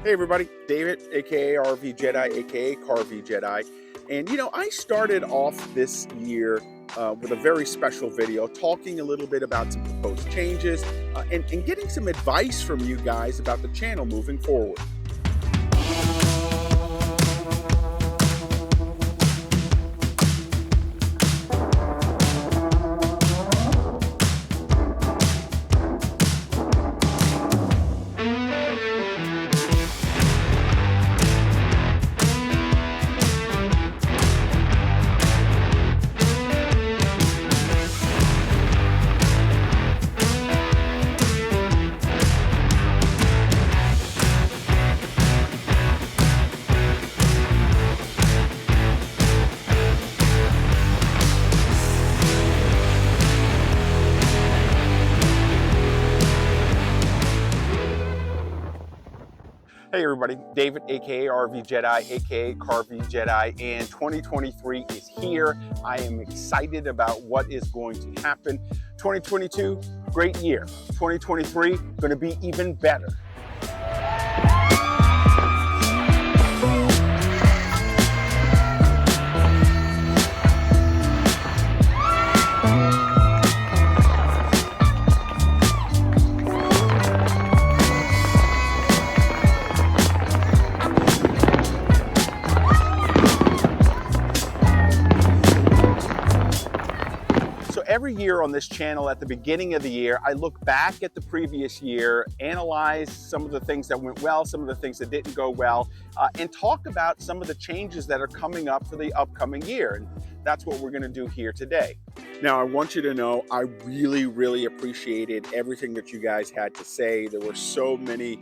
Hey everybody, David, aka RVJedeye, aka Car-V-Jedeye. And I started off this year with a very special video talking a little bit about some proposed changes and getting some advice from you guys about the channel moving forward. Hey everybody, David, aka RVJedeye, aka Car-V-Jedeye, and 2023 is here. I am excited about what is going to happen. 2022, great year. 2023, going to be even better. Every year on this channel, at the beginning of the year, I look back at the previous year, analyze some of the things that went well, some of the things that didn't go well, and talk about some of the changes that are coming up for the upcoming year. And that's what we're going to do here today. Now, I want you to know I really appreciated everything that you guys had to say. There were so many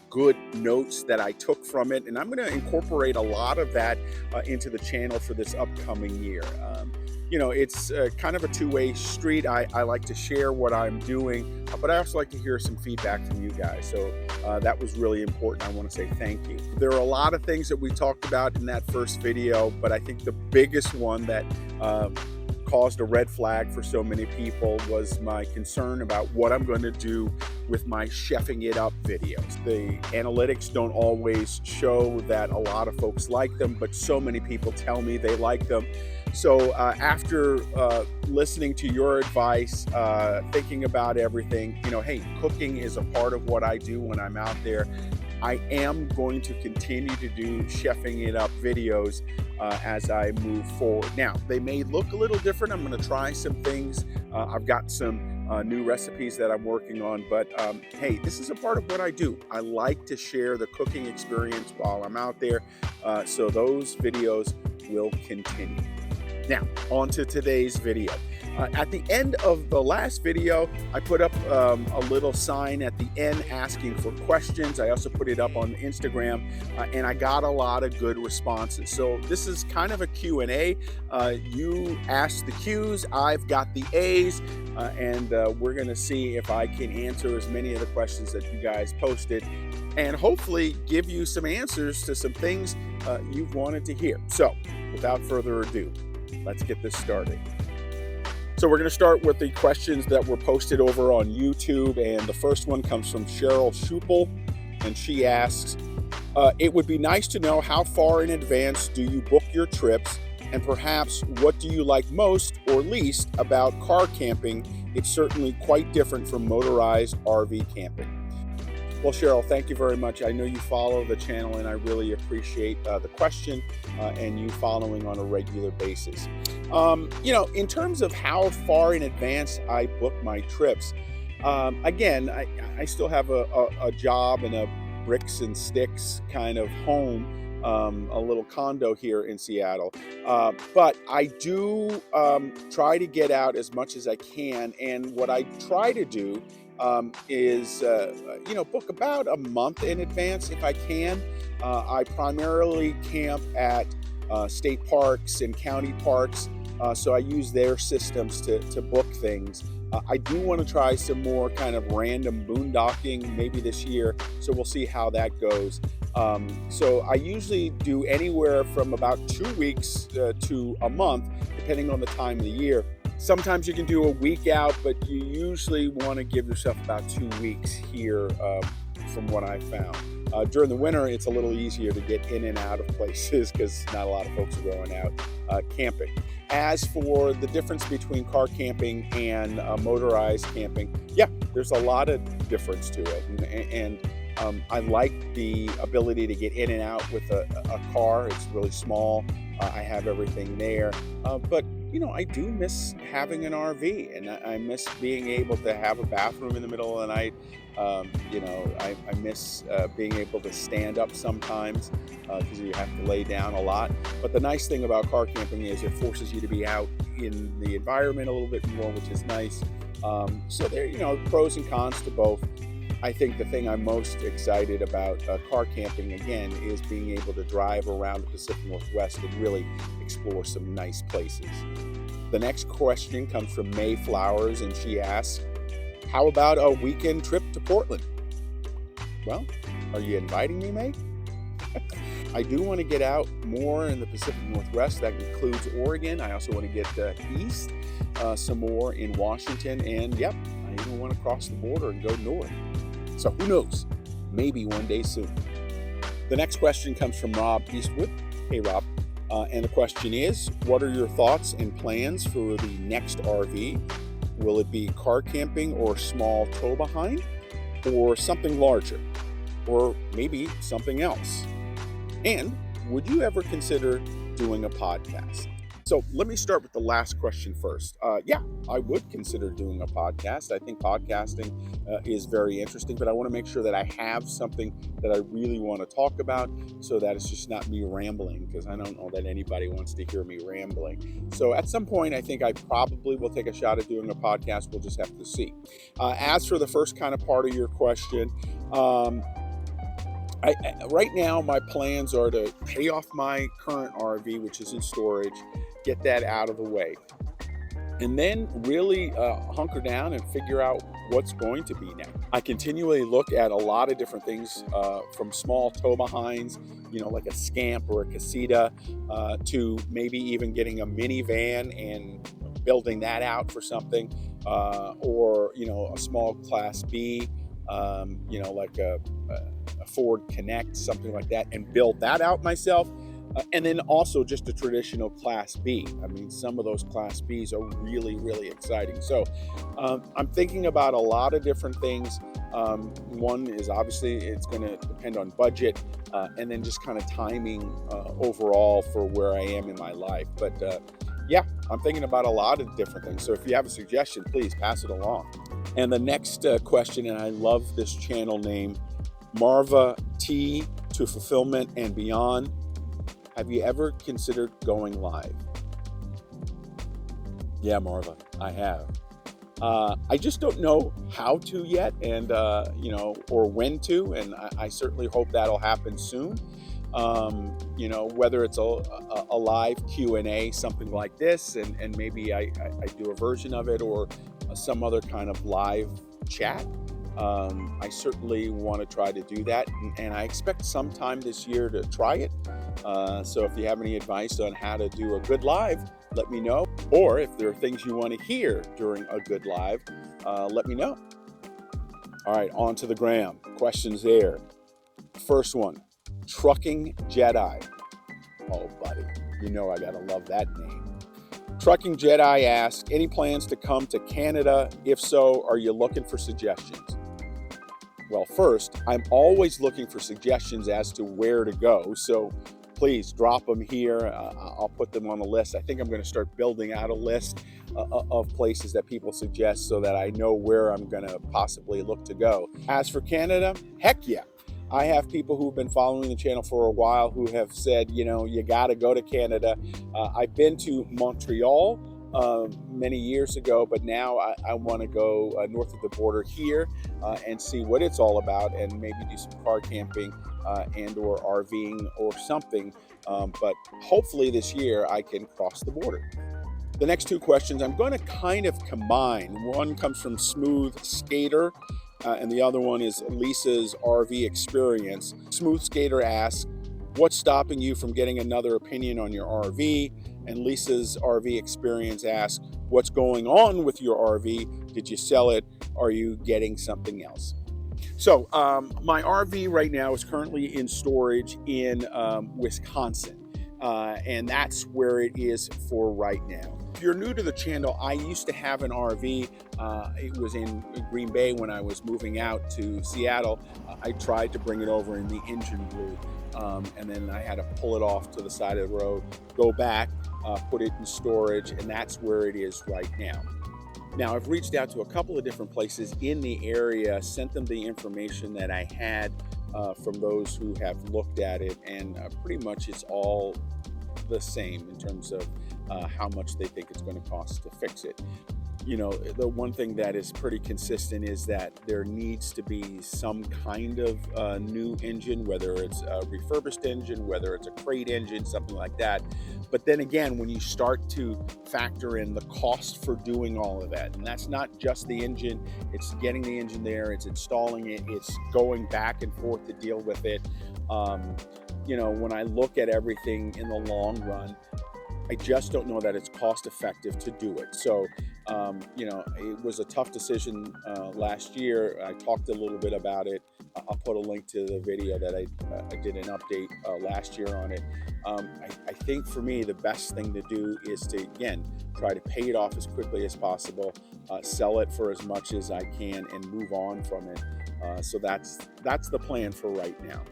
good notes that I took from it, and I'm going to incorporate a lot of that into the channel for this upcoming year. It's kind of a two-way street. I like to share what I'm doing, but I also like to hear some feedback from you guys. So that was really important. I want to say thank you. There are a lot of things that we talked about in that first video, but I think the biggest one that caused a red flag for so many people was my concern about what I'm going to do with my chefing it up videos. The analytics don't always show that a lot of folks like them, but so many people tell me they like them. So after listening to your advice, thinking about everything, hey, cooking is a part of what I do when I'm out there. I am going to continue to do chefing it up videos as I move forward. Now, they may look a little different. I'm going to try some things. I've got some new recipes that I'm working on, but hey, this is a part of what I do. I like to share the cooking experience while I'm out there, so those videos will continue. Now, on to today's video. At the end of the last video, I put up a little sign at the end asking for questions. I also put it up on Instagram, and I got a lot of good responses. So this is kind of a Q&A. You asked the Q's, I've got the A's, and we're going to see if I can answer as many of the questions that you guys posted and hopefully give you some answers to some things you've wanted to hear. So without further ado, let's get this started. So we're going to start with the questions that were posted over on YouTube, and the first one comes from Cheryl Schupel, and she asks, it would be nice to know how far in advance do you book your trips, and perhaps what do you like most or least about car camping? It's certainly quite different from motorized RV camping. Well, Cheryl, thank you very much. I know you follow the channel, and I really appreciate the question and you following on a regular basis. In terms of how far in advance I book my trips, again, I still have a job and a bricks and sticks kind of home, a little condo here in Seattle. But I do try to get out as much as I can, and what I try to do is book about a month in advance if I can. I primarily camp at state parks and county parks, so I use their systems to book things. I do want to try some more kind of random boondocking maybe this year, so we'll see how that goes. So I usually do anywhere from about 2 weeks to a month, depending on the time of the year. Sometimes you can do a week out, but you usually want to give yourself about 2 weeks here from what I found. During the winter, it's a little easier to get in and out of places because not a lot of folks are going out camping. As for the difference between car camping and motorized camping, yeah, there's a lot of difference to it. And I like the ability to get in and out with a car. It's really small. I have everything there. But I do miss having an RV, and I miss being able to have a bathroom in the middle of the night. I miss being able to stand up sometimes because you have to lay down a lot. But the nice thing about car camping is it forces you to be out in the environment a little bit more, which is nice. So there, pros and cons to both. I think the thing I'm most excited about car camping, again, is being able to drive around the Pacific Northwest and really explore some nice places. The next question comes from May Flowers, and she asks, how about a weekend trip to Portland? Well, are you inviting me, May? I do want to get out more in the Pacific Northwest. That includes Oregon. I also want to get east some more in Washington. And yep, I even want to cross the border and go north. So who knows? Maybe one day soon. The next question comes from Rob Eastwood. Hey, Rob. And the question is, what are your thoughts and plans for the next RV? Will it be car camping or small tow behind, or something larger, or maybe something else? And would you ever consider doing a podcast? So let me start with the last question first. Yeah, I would consider doing a podcast. I think podcasting is very interesting, but I want to make sure that I have something that I really want to talk about so that it's just not me rambling, because I don't know that anybody wants to hear me rambling. So at some point, I think I probably will take a shot at doing a podcast. We'll just have to see. As for the first kind of part of your question, right now, my plans are to pay off my current RV, which is in storage, get that out of the way, and then really hunker down and figure out what's going to be next. I continually look at a lot of different things, from small tow behinds, like a Scamp or a Casita, to maybe even getting a minivan and building that out for something, or a small Class B, like a Ford Connect, something like that, and build that out myself. And then also just a traditional Class B. I mean, some of those Class Bs are really, really exciting. So I'm thinking about a lot of different things. One is obviously it's going to depend on budget, and then just kind of timing overall for where I am in my life. But yeah, I'm thinking about a lot of different things. So if you have a suggestion, please pass it along. And the next question, and I love this channel name, Marva T to Fulfillment and Beyond. Have you ever considered going live? Yeah, Marva, I have. I just don't know how to yet, and or when to, and I certainly hope that'll happen soon. Whether it's a live Q&A, something like this, and maybe I do a version of it, or some other kind of live chat. I certainly want to try to do that, and I expect sometime this year to try it. So if you have any advice on how to do a good live, let me know. Or if there are things you want to hear during a good live, let me know. All right, on to the gram. Questions there. First one, Trucking Jedi. Oh, buddy, I gotta love that name. Trucking Jedi asks, any plans to come to Canada? If so, are you looking for suggestions? Well, first, I'm always looking for suggestions as to where to go, so please drop them here. I'll put them on the list. I think I'm going to start building out a list of places that people suggest so that I know where I'm going to possibly look to go. As for Canada, heck yeah. I have people who've been following the channel for a while who have said, you got to go to Canada. I've been to Montreal many years ago, but now I want to go north of the border here and see what it's all about, and maybe do some car camping and or RVing or something. But hopefully this year I can cross the border. The next two questions I'm going to kind of combine. One comes from Smooth Skater, and the other one is Lisa's RV experience. Smooth Skater asks, what's stopping you from getting another opinion on your RV? And Lisa's RV experience asks, what's going on with your RV? Did you sell it? Are you getting something else? So my RV right now is currently in storage in Wisconsin, and that's where it is for right now. If you're new to the channel, I used to have an RV. It was in Green Bay when I was moving out to Seattle. I tried to bring it over and the engine blew, and then I had to pull it off to the side of the road, go back, put it in storage, and that's where it is right now. Now, I've reached out to a couple of different places in the area, sent them the information that I had from those who have looked at it, and pretty much it's all the same in terms of how much they think it's going to cost to fix it. You know, the one thing that is pretty consistent is that there needs to be some kind of new engine, whether it's a refurbished engine, whether it's a crate engine, something like that. But then again, when you start to factor in the cost for doing all of that, and that's not just the engine, it's getting the engine there, it's installing it, it's going back and forth to deal with it. You know, when I look at everything in the long run, I just don't know that it's cost effective to do it. So, you know, it was a tough decision last year. I talked a little bit about it. I'll put a link to the video that I did an update last year on it. I think for me, the best thing to do is to, again, try to pay it off as quickly as possible, sell it for as much as I can, and move on from it. So that's the plan for right now.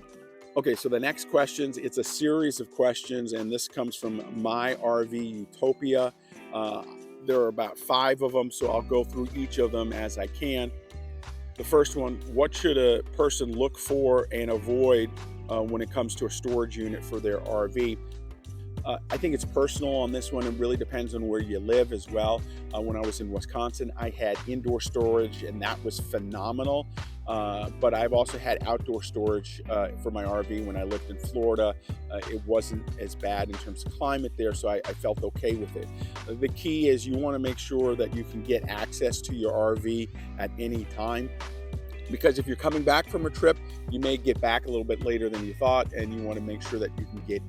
Okay, so the next questions, it's a series of questions, and this comes from My RV Utopia. There are about 5 of them, so I'll go through each of them as I can. The first one, what should a person look for and avoid when it comes to a storage unit for their RV? I think it's personal on this one. It really depends on where you live as well. When I was in Wisconsin, I had indoor storage, and that was phenomenal. But I've also had outdoor storage for my RV when I lived in Florida. It wasn't as bad in terms of climate there, so I felt okay with it. The key is you want to make sure that you can get access to your RV at any time, because if you're coming back from a trip, you may get back a little bit later than you thought, and you want to make sure that you can get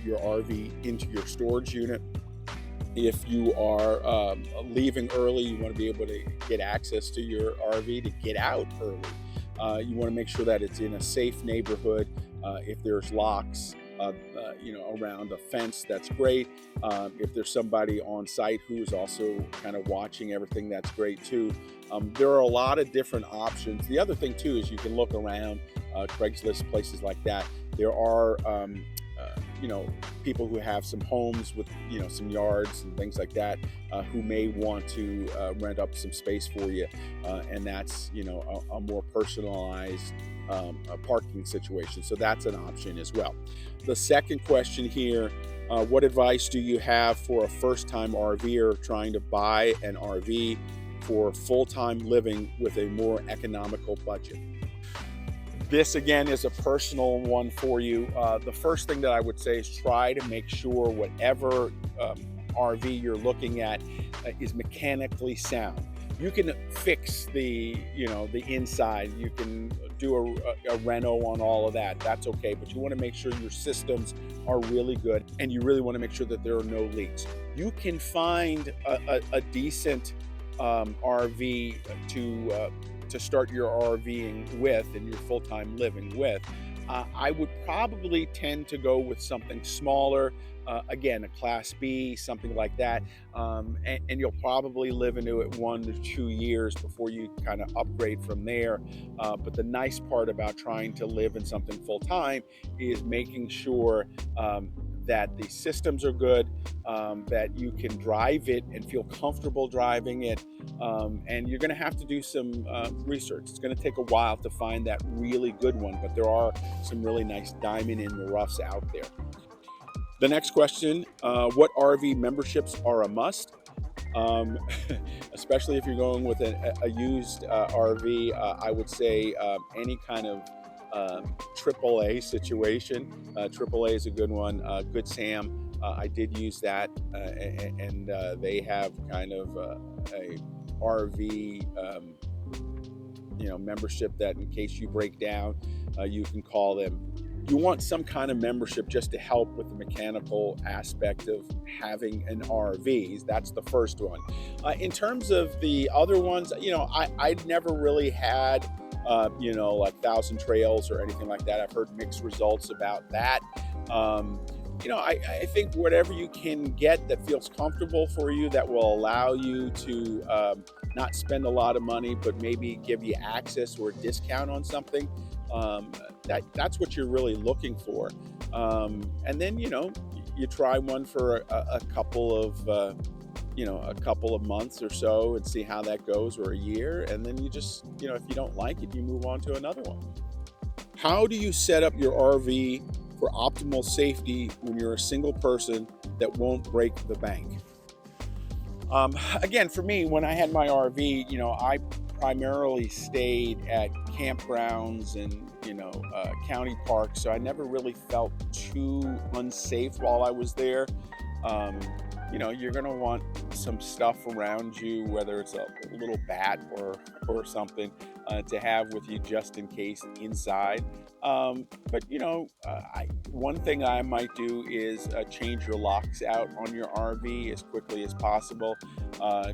your RV into your storage unit. If you are leaving early, you want to be able to get access to your RV to get out early. You want to make sure that it's in a safe neighborhood. If there's locks, you know, around a fence, that's great. If there's somebody on site who's also kind of watching everything, that's great too. There are a lot of different options. The other thing too is you can look around Craigslist, places like that. There are you know, people who have some homes with, you know, some yards and things like that, who may want to rent up some space for you, and that's, you know, a more personalized parking situation. So that's an option as well. The second question here, what advice do you have for a first-time RVer trying to buy an RV for full-time living with a more economical budget? This again is a personal one for you. The first thing that I would say is try to make sure whatever RV you're looking at is mechanically sound. You can fix the, you know, the inside. You can do a reno on all of that. That's okay, but you want to make sure your systems are really good, and you really want to make sure that there are no leaks. You can find a decent RV to start your RVing with and your full-time living with. I would probably tend to go with something smaller, again, a Class B, something like that, and you'll probably live into it 1 to 2 years before you kind of upgrade from there. But the nice part about trying to live in something full-time is making sure that the systems are good, that you can drive it and feel comfortable driving it, and you're going to have to do some research. It's going to take a while to find that really good one, but there are some really nice diamond in the roughs out there. The next question, what RV memberships are a must? Especially if you're going with a used RV, I would say any kind of AAA situation. AAA is a good one. Good Sam, I did use that, and they have kind of a RV you know, membership that in case you break down, you can call them. You want some kind of membership just to help with the mechanical aspect of having an RV. That's the first one. In terms of the other ones, you know, I'd never really had you know, like 1,000 Trails or anything like that. I've heard mixed results about that. You know, I think whatever you can get that feels comfortable for you, that will allow you to not spend a lot of money, but maybe give you access or a discount on something, that's what you're really looking for. And then, you know, you try one for a couple of, you know, a couple of months or so and see how that goes, or a year. And then you just, you know, if you don't like it, you move on to another one. How do you set up your RV for optimal safety when you're a single person that won't break the bank? Again, for me, when I had my RV, you know, I primarily stayed at campgrounds and, you know, county parks, so I never really felt too unsafe while I was there. You know, you're gonna want some stuff around you, whether it's a little bat or something to have with you just in case inside. But you know, one thing I might do is change your locks out on your RV as quickly as possible,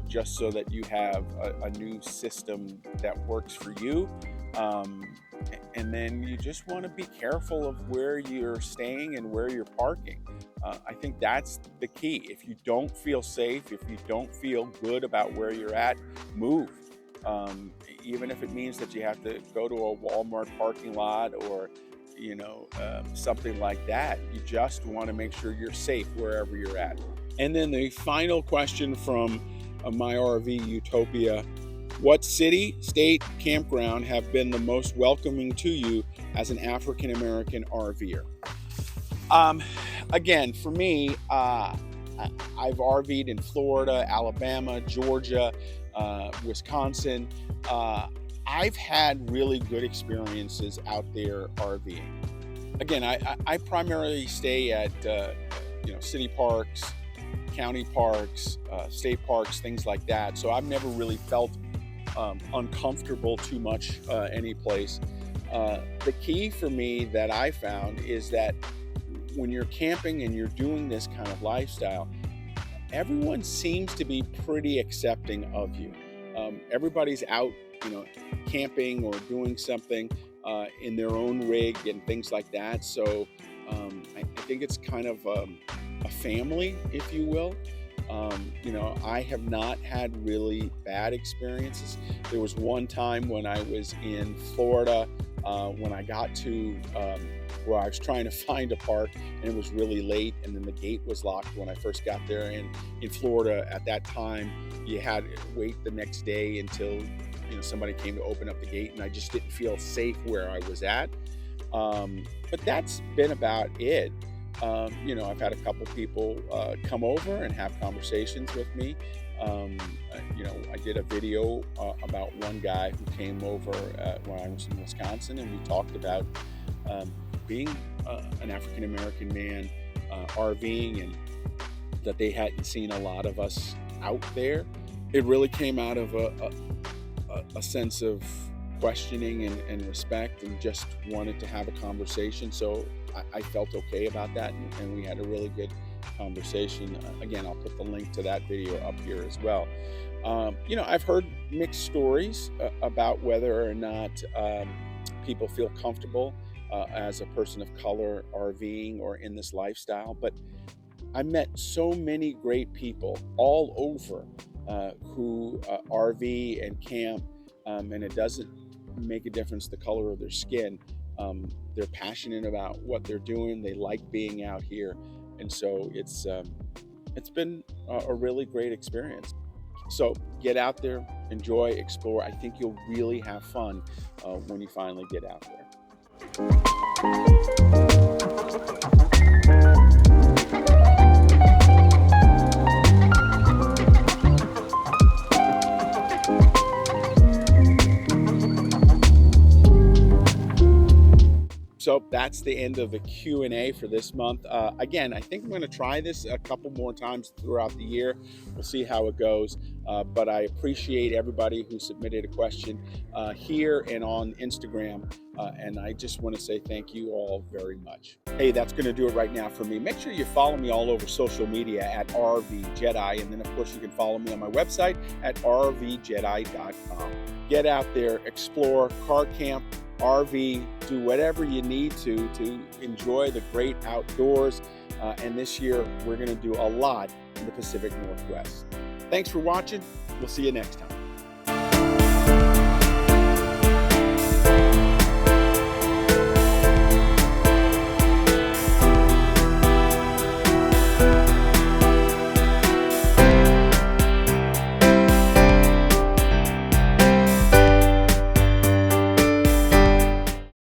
just so that you have a new system that works for you. And then you just want to be careful of where you're staying and where you're parking. I think that's the key. If you don't feel safe, if you don't feel good about where you're at, move. Even if it means that you have to go to a Walmart parking lot or, you know, something like that. You just want to make sure you're safe wherever you're at. And then the final question from My RV Utopia: what city, state, campground have been the most welcoming to you as an African American RVer? Again, for me, I've RV'd in Florida, Alabama, Georgia, Wisconsin. I've had really good experiences out there RVing. Again, I primarily stay at you know, city parks, county parks, state parks, things like that. So I've never really felt uncomfortable too much any place. The key for me that I found is that when you're camping and you're doing this kind of lifestyle, everyone seems to be pretty accepting of you. Everybody's out, you know, camping or doing something in their own rig and things like that. So I think it's kind of a family, if you will. You know, I have not had really bad experiences. There was one time when I was in Florida, when I got to where I was trying to find a park, and it was really late, and then the gate was locked when I first got there. And in Florida at that time, you had to wait the next day until, you know, somebody came to open up the gate, and I just didn't feel safe where I was at. But that's been about it. You know, I've had a couple people come over and have conversations with me. You know, I did a video about one guy who came over when I was in Wisconsin, and we talked about being an African American man RVing, and that they hadn't seen a lot of us out there. It really came out of a sense of questioning and respect, and just wanted to have a conversation. So I felt okay about that, and we had a really good conversation. Again, I'll put the link to that video up here as well. You know, I've heard mixed stories about whether or not people feel comfortable as a person of color RVing or in this lifestyle, but I met so many great people all over who RV and camp, and it doesn't make a difference the color of their skin. They're passionate about what they're doing. They like being out here, and so it's been a really great experience. So get out there, enjoy, explore. I think you'll really have fun when you finally get out there. So that's the end of the Q&A for this month. Again, I think I'm going to try this a couple more times throughout the year. We'll see how it goes. But I appreciate everybody who submitted a question here and on Instagram. And I just want to say thank you all very much. Hey, that's going to do it right now for me. Make sure you follow me all over social media at RVJedeye. And then, of course, you can follow me on my website at RVJedeye.com. get out there, explore, car camp, RV, do whatever you need to enjoy the great outdoors. And this year, we're going to do a lot in the Pacific Northwest. Thanks for watching. We'll see you next time.